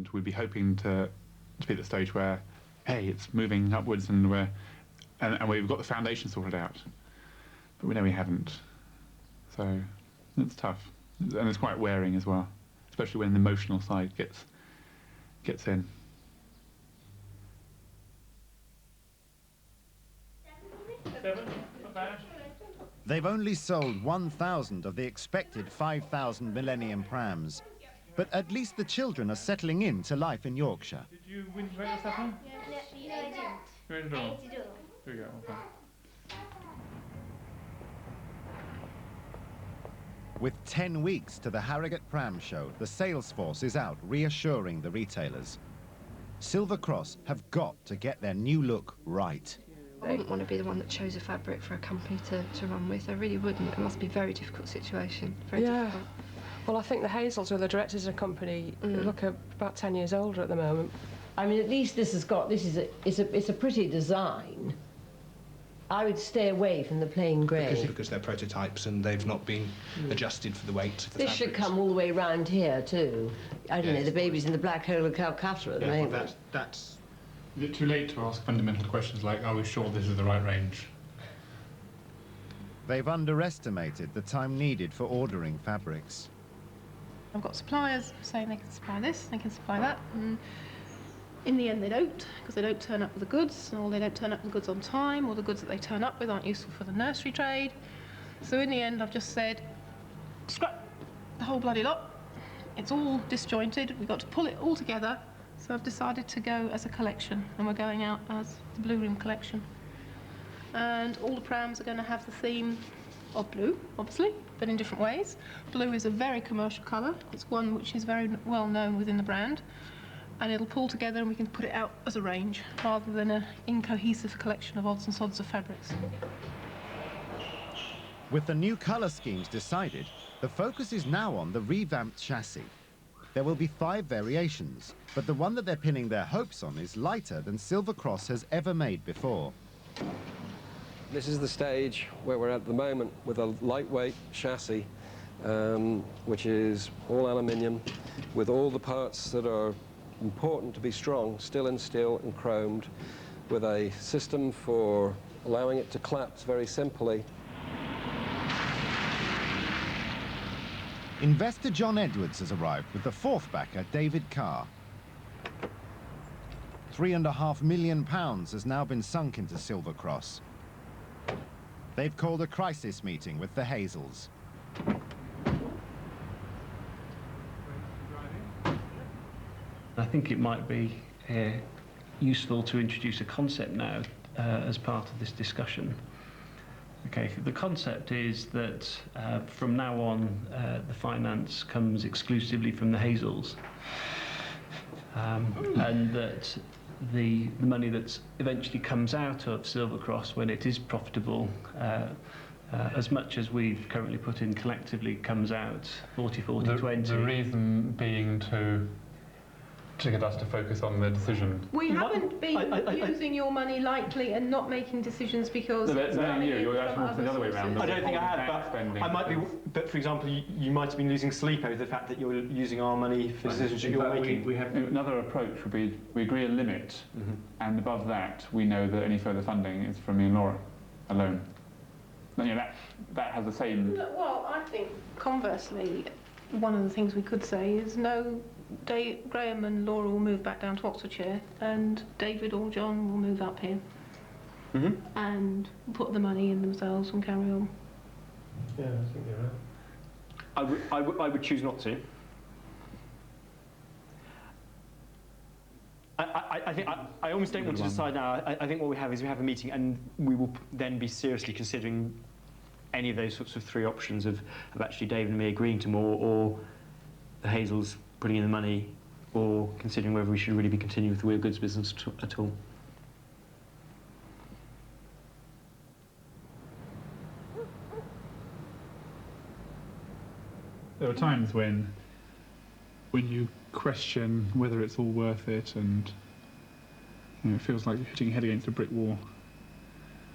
happened, we'd be hoping to be at the stage where, hey, it's moving upwards and we've got the foundation sorted out. But we know we haven't. So it's tough. And it's quite wearing as well, especially when the emotional side gets in. They've only sold 1,000 of the expected 5,000 Millennium Prams, but at least the children are settling into life in Yorkshire. Did you win your stuff on? No, I didn't. You went to draw? I ate it all. Here we go, okay. With 10 weeks to the Harrogate Pram Show, the sales force is out reassuring the retailers. Silver Cross have got to get their new look right. I wouldn't want to be the one that chose a fabric for a company to run with. I really wouldn't. It must be a very difficult situation. Very difficult. Well, I think the Hazels, who are the directors of the company, look about 10 years older at the moment. I mean, at least this is a pretty design. I would stay away from the plain grey. Because they're prototypes and they've not been adjusted for the weight of the This should come all the way round here too. I don't know, the baby's in the black hole of Calcutta at the moment. Well, that's... Is it too late to ask fundamental questions like, are we sure this is the right range? They've underestimated the time needed for ordering fabrics. I've got suppliers saying they can supply this, they can supply that, and in the end they don't, because they don't turn up with the goods, or they don't turn up with the goods on time, or the goods that they turn up with aren't useful for the nursery trade. So in the end I've just said, scrap the whole bloody lot. It's all disjointed, we've got to pull it all together. So I've decided to go as a collection, and we're going out as the Blue Room collection. And all the prams are going to have the theme of blue, obviously, but in different ways. Blue is a very commercial colour. It's one which is very well known within the brand. And it'll pull together and we can put it out as a range, rather than an incohesive collection of odds and sods of fabrics. With the new colour schemes decided, the focus is now on the revamped chassis. There will be 5 variations, but the one that they're pinning their hopes on is lighter than Silver Cross has ever made before. This is the stage where we're at the moment with a lightweight chassis, which is all aluminium, with all the parts that are important to be strong, still in steel and chromed, with a system for allowing it to collapse very simply. Investor John Edwards has arrived with the 4th backer, David Carr. £3.5 million has now been sunk into Silver Cross. They've called a crisis meeting with the Hazels. I think it might be useful to introduce a concept now as part of this discussion. Okay, the concept is that from now on the finance comes exclusively from the Hazels, and that the money that eventually comes out of Silver Cross when it is profitable, as much as we've currently put in collectively, comes out 40-40-20. The reason being to get us to focus on the decision. We haven't been using your money lightly and not making decisions because you're actually the other way around. I don't think I have, but I might be. But for example, you might have been losing sleep over the fact that you're using our money for decisions that you're making. We have another approach would be we agree a limit, and above that we know that any further funding is from me and Laura alone. And, you know, that has the same. Well, I think conversely, one of the things we could say is no. Graham and Laura will move back down to Oxfordshire, and David or John will move up here and put the money in themselves and carry on. Yeah, I think you're right. I would choose not to. I almost don't want to decide now. I think what we have is we have a meeting, and we will then be seriously considering any of those sorts of 3 options of actually David and me agreeing to more, or the Hazels putting in the money, or considering whether we should really be continuing with the Weir Goods business at all. There are times when you question whether it's all worth it, and you know, it feels like you're hitting your head against a brick wall.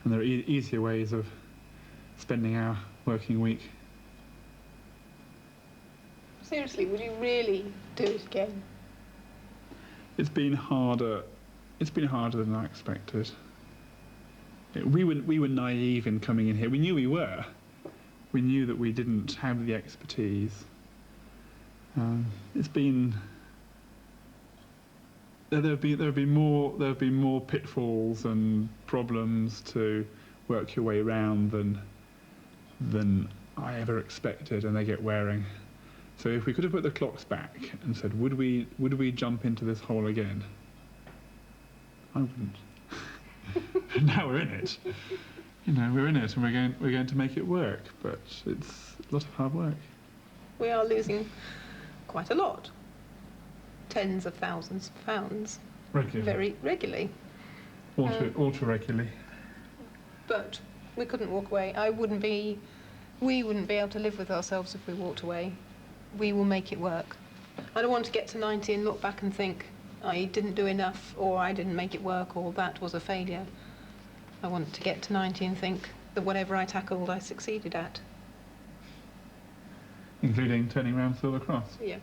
And there are easier ways of spending our working week. Seriously, would you really do it again? it's been harder. It's been harder than I expected. We were naive in coming in here. We knew we were. We knew that we didn't have the expertise. It's been. There have been more pitfalls and problems to work your way around than I ever expected, and they get wearing. So if we could have put the clocks back and said, would we jump into this hole again? I wouldn't. Now we're in it. You know, we're in it, and we're going to make it work. But it's a lot of hard work. We are losing quite a lot. Tens of thousands of pounds. Regularly. Very regularly. Ultra regularly. But we couldn't walk away. We wouldn't be able to live with ourselves if we walked away. We will make it work. I don't want to get to 90 and look back and think, I didn't do enough, or I didn't make it work, or that was a failure. I want to get to 90 and think that whatever I tackled, I succeeded at. Including turning around Silver Cross. Yeah.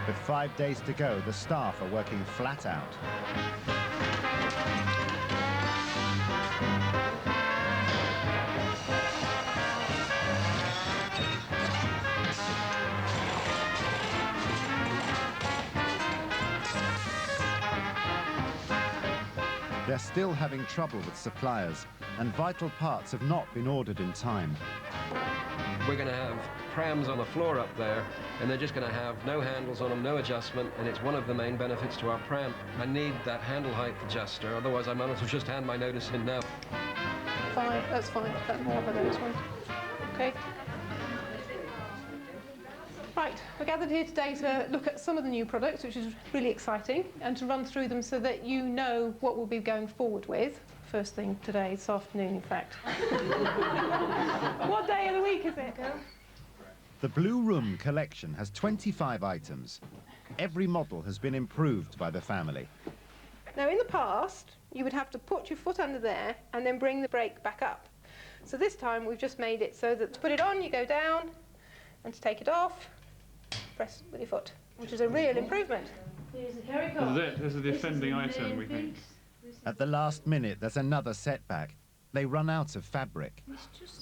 With 5 days to go, the staff are working flat out. They're still having trouble with suppliers, and vital parts have not been ordered in time. We're going to have prams on the floor up there, and they're just going to have no handles on them, no adjustment, and it's one of the main benefits to our pram. I need that handle height adjuster, otherwise I might as well just hand my notice in now. Fine, that's fine. That's more of a notice one. Okay. Right, we're gathered here today to look at some of the new products, which is really exciting, and to run through them so that you know what we'll be going forward with. First thing today, this afternoon, in fact. What day of the week is it? The Blue Room collection has 25 items. Every model has been improved by the family. Now, in the past, you would have to put your foot under there and then bring the brake back up. So this time, we've just made it so that to put it on, you go down, and to take it off, press with your foot, which is a real improvement. This is it. This is the offending item, we think. At the last minute, there's another setback. They run out of fabric.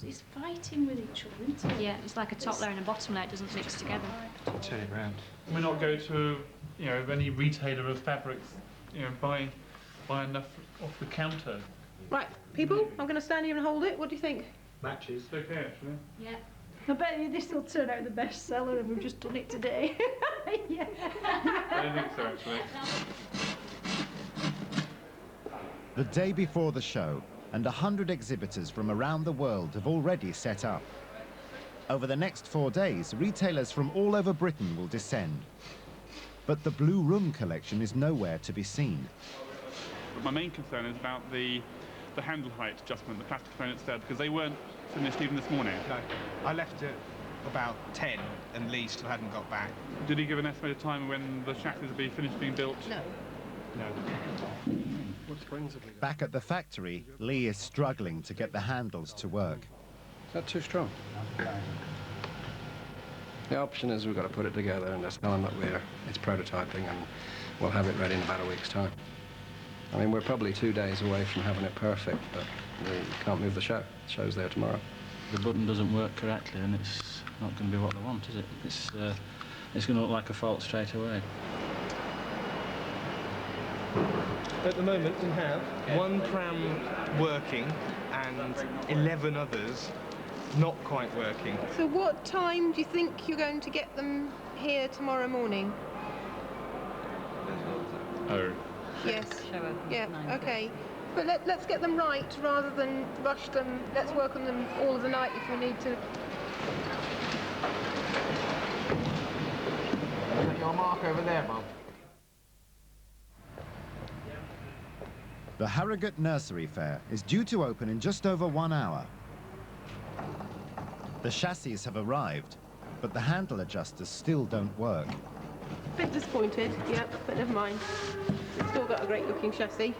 It's fighting with each other, isn't it? Yeah, it's like a top layer and a bottom layer, it doesn't mix together. Turn it round. We're not going to, any retailer of fabrics, buy enough off the counter. Right, people, I'm going to stand here and hold it. What do you think? Matches. It's okay, actually. Yeah. I bet you this will turn out the best seller, and we've just done it today. Yeah. I don't think so, actually. The day before the show, and 100 exhibitors from around the world have already set up. Over the next 4 days, retailers from all over Britain will descend. But the Blue Room collection is nowhere to be seen. But my main concern is about the handle height adjustment, the plastic components there, because they weren't finished even this morning. No, I left at about 10 at least, I hadn't got back. Did he give an estimated time when the chassis will be finished being built? No. No. Back at the factory, Lee is struggling to get the handles to work. Is that too strong? The option is we've got to put it together and just tell them that it's prototyping and we'll have it ready in about a week's time. I mean, we're probably 2 days away from having it perfect, but we can't move the show. The show's there tomorrow. The button doesn't work correctly and it's not going to be what they want, is it? It's going to look like a fault straight away. At the moment, we have one pram working and 11 others not quite working. So what time do you think you're going to get them here tomorrow morning? Oh. Yes. Yeah, okay. But let's get them right rather than rush them. Let's work on them all of the night if we need to. Put your mark over there, Bob. The Harrogate Nursery Fair is due to open in just over 1 hour. The chassis have arrived, but the handle adjusters still don't work. bit disappointed, yeah, but never mind. Still got a great looking chassis.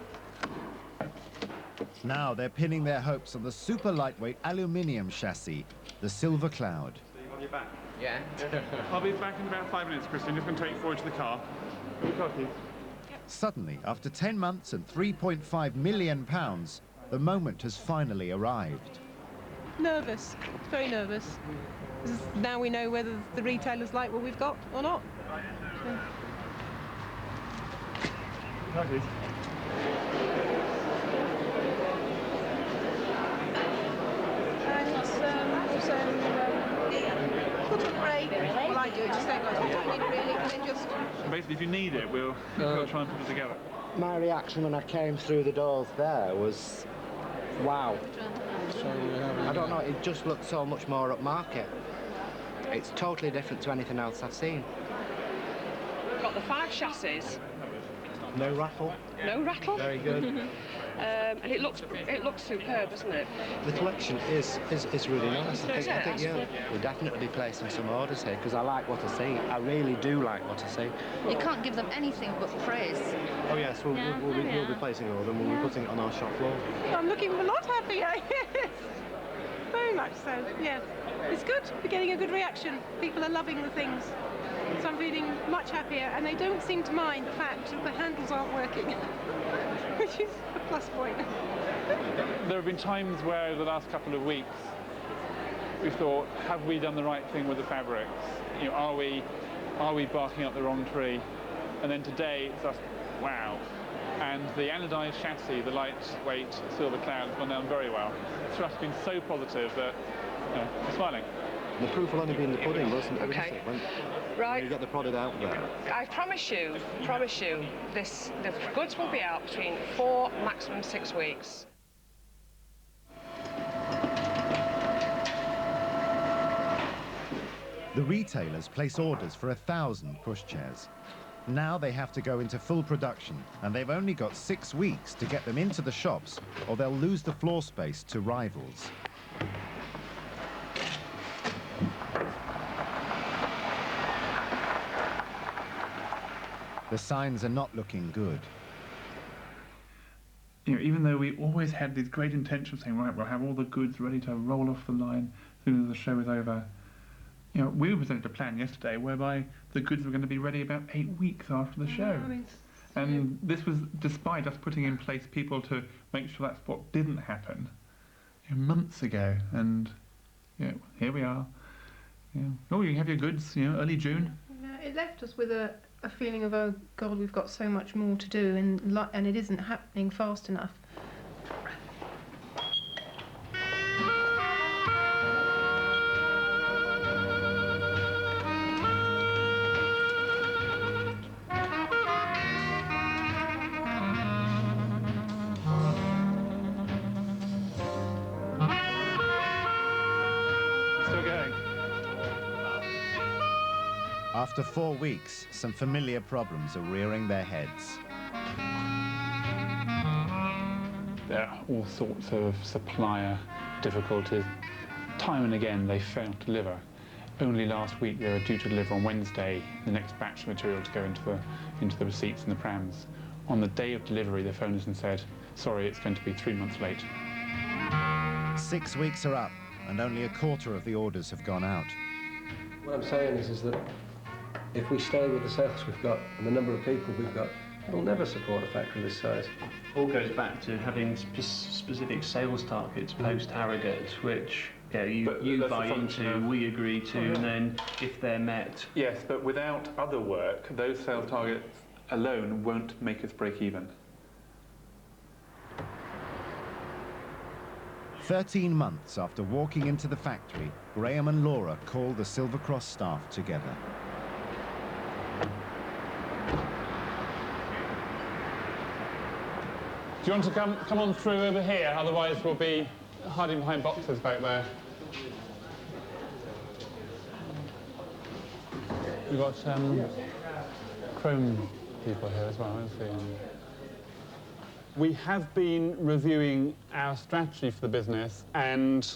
Now they're pinning their hopes on the super lightweight aluminium chassis, the Silver Cloud. So you on your back? Yeah. I'll be back in about 5 minutes, Christian. Just going to take you forward to the car. Your car keys. Suddenly, after 10 months and £3.5 million, the moment has finally arrived. Nervous, very nervous. Now we know whether the retailers like what we've got or not. Car keys. Put on the brake. Well, I do it, just say, guys, put it in really, and then just... Basically, if you need it, we'll try and put it together. My reaction when I came through the doors there was, wow. I don't know, it just looked so much more upmarket. It's totally different to anything else I've seen. We've got the 5 chassis. No rattle. No rattle. Very good. And it looks superb, doesn't it? The collection is really nice. Is it? I think yeah, we'll definitely be placing some orders here because I like what I see. I really do like what I see. You can't give them anything but praise. Oh yes, we'll be placing an order and we'll be putting it on our shop floor. I'm looking a lot happier, yes. Very much so, yeah. It's good. We're getting a good reaction. People are loving the things. So I'm feeling much happier, and they don't seem to mind the fact that the handles aren't working, which is a plus point. There have been times where over the last couple of weeks we thought, have we done the right thing with the fabrics? You know, are we barking up the wrong tree? And then today it's just wow. And the anodized chassis, the lightweight Silver Cloud, has gone down very well. The thrust has been so positive that I'm smiling. The proof will only be in the pudding, wasn't it? Okay. When you get the product out there. I promise you, the goods will be out between 4, maximum 6 weeks. The retailers place orders for 1,000 pushchairs. Now they have to go into full production, and they've only got 6 weeks to get them into the shops, or they'll lose the floor space to rivals. The signs are not looking good. You know, even though we always had these great intentions saying, right, we'll have all the goods ready to roll off the line as soon as the show is over. You know, we presented a plan yesterday whereby the goods were going to be ready about 8 weeks after the show. And this was despite us putting in place people to make sure that's what didn't happen months ago. And here we are. Oh, you can have your goods, early June. Yeah, it left us with a feeling of, oh God, we've got so much more to do, and it isn't happening fast enough. After 4 weeks, some familiar problems are rearing their heads. There are all sorts of supplier difficulties. Time and again they fail to deliver. Only last week they were due to deliver on Wednesday the next batch of material to go into the receipts and the prams. On the day of delivery they phoned us and said, sorry, it's going to be 3 months late. 6 weeks are up and only a quarter of the orders have gone out. What I'm saying is that if we stay with the sales we've got and the number of people we've got, we'll never support a factory this size. All goes back to having specific sales targets post-Harrogate, which you buy into, we agree to, and then if they're met... Yes, but without other work, those sales targets alone won't make us break even. 13 months after walking into the factory, Graham and Laura called the Silver Cross staff together. Do you want to come on through over here? Otherwise we'll be hiding behind boxes back there. We've got Pram people here as well, isn't he? We have been reviewing our strategy for the business, and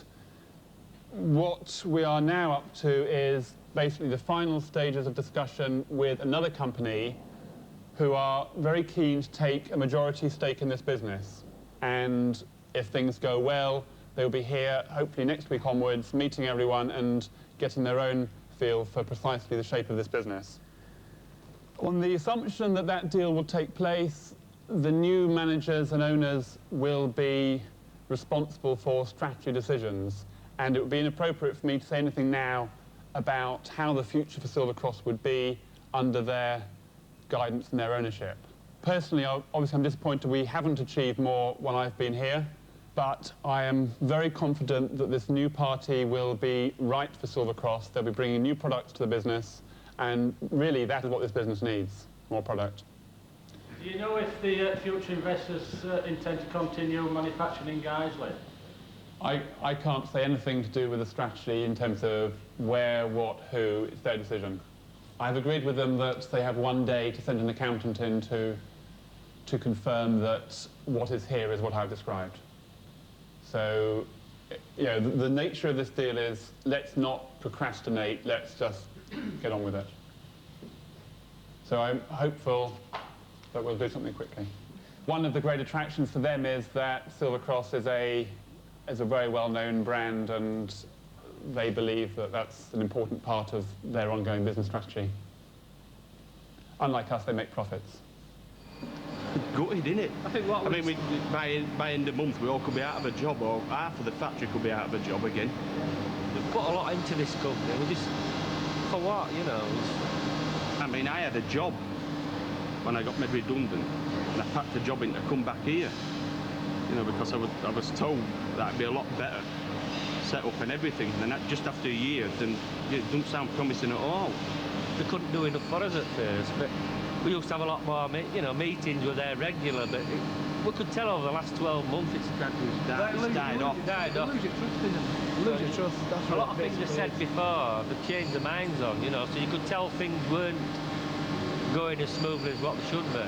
what we are now up to is basically the final stages of discussion with another company who are very keen to take a majority stake in this business. And if things go well, they'll be here, hopefully next week onwards, meeting everyone and getting their own feel for precisely the shape of this business. On the assumption that that deal will take place, the new managers and owners will be responsible for strategy decisions. And it would be inappropriate for me to say anything now about how the future for Silver Cross would be under their guidance and their ownership. Personally, obviously I'm disappointed we haven't achieved more when I've been here, but I am very confident that this new party will be right for Silver Cross. They'll be bringing new products to the business, and really that is what this business needs, more product. Do you know if the future investors intend to continue manufacturing in Guiseley? I can't say anything to do with the strategy in terms of where, what, who. It's their decision. I've agreed with them that they have one day to send an accountant in to confirm that what is here is what I've described. So, you know, the nature of this deal is let's not procrastinate, let's just get on with it. So I'm hopeful that we'll do something quickly. One of the great attractions for them is that Silver Cross is a very well-known brand, and they believe that that's an important part of their ongoing business strategy. Unlike us, they make profits. Gutted, innit? I mean, by end of month, we all could be out of a job, or half of the factory could be out of a job again. We've put a lot into this company. We just, for what, you know? I mean, I had a job when I got made redundant, and I packed the job in to come back here. You know, because I was told that it'd be a lot better set up and everything. And then just after a year, then it doesn't sound promising at all. They couldn't do enough for us at first, but we used to have a lot more, meetings were there regular, but we could tell over the last 12 months it's died off. You lose your trust in them. You lose your trust. That's a lot of things they said before, they've changed their minds on, you know, so you could tell things weren't going as smoothly as what they should be.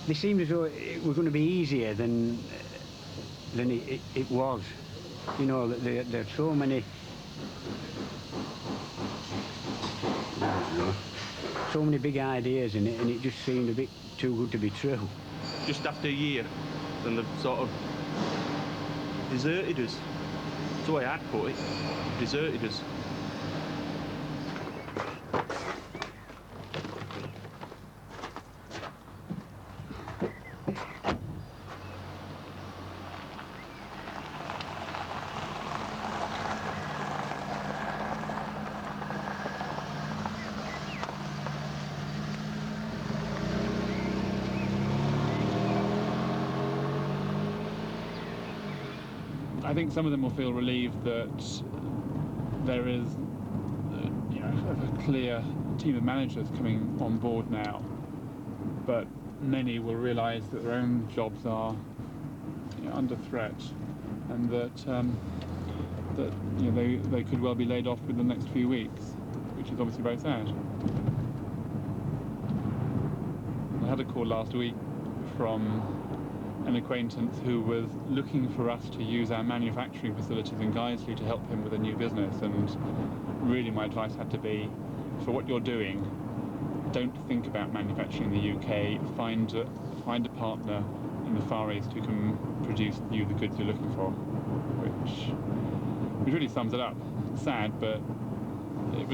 They seemed as though it was going to be easier than it was. You know, there are so many... so many big ideas in it, and it just seemed a bit too good to be true. Just after a year, then they've sort of deserted us. That's the way I'd put it. Deserted us. I think some of them will feel relieved that there is a clear team of managers coming on board now, but many will realise that their own jobs are under threat, and that they could well be laid off within the next few weeks, which is obviously very sad. I had a call last week from an acquaintance who was looking for us to use our manufacturing facilities in Guiseley to help him with a new business, and really my advice had to be, for what you're doing, don't think about manufacturing in the UK, find a partner in the Far East who can produce you the goods you're looking for, which really sums it up. It's sad, but it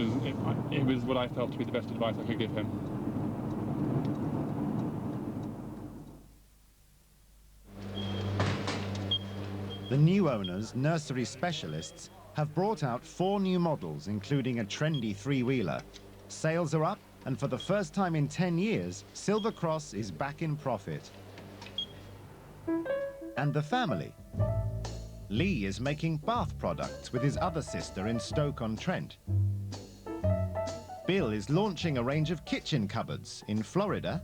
was what I felt to be the best advice I could give him. The new owners, nursery specialists, have brought out 4 new models, including a trendy 3-wheeler. Sales are up, and for the first time in 10 years, Silver Cross is back in profit. And the family. Lee is making bath products with his other sister in Stoke-on-Trent. Bill is launching a range of kitchen cupboards in Florida.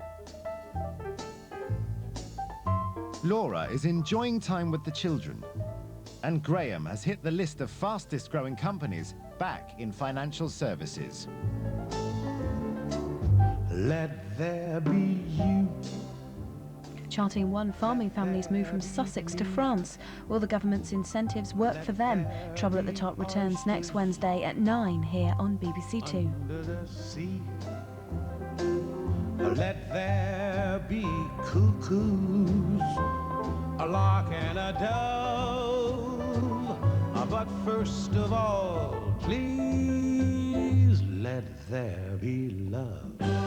Laura is enjoying time with the children. And Graham has hit the list of fastest growing companies back in financial services. Let there be you. c2001 farming families move from Sussex to France. Will the government's incentives work for them? Trouble at the Top returns next Wednesday at 9 here on BBC Two. Let there be cuckoos, a lark and a dove. But first of all, please let there be love.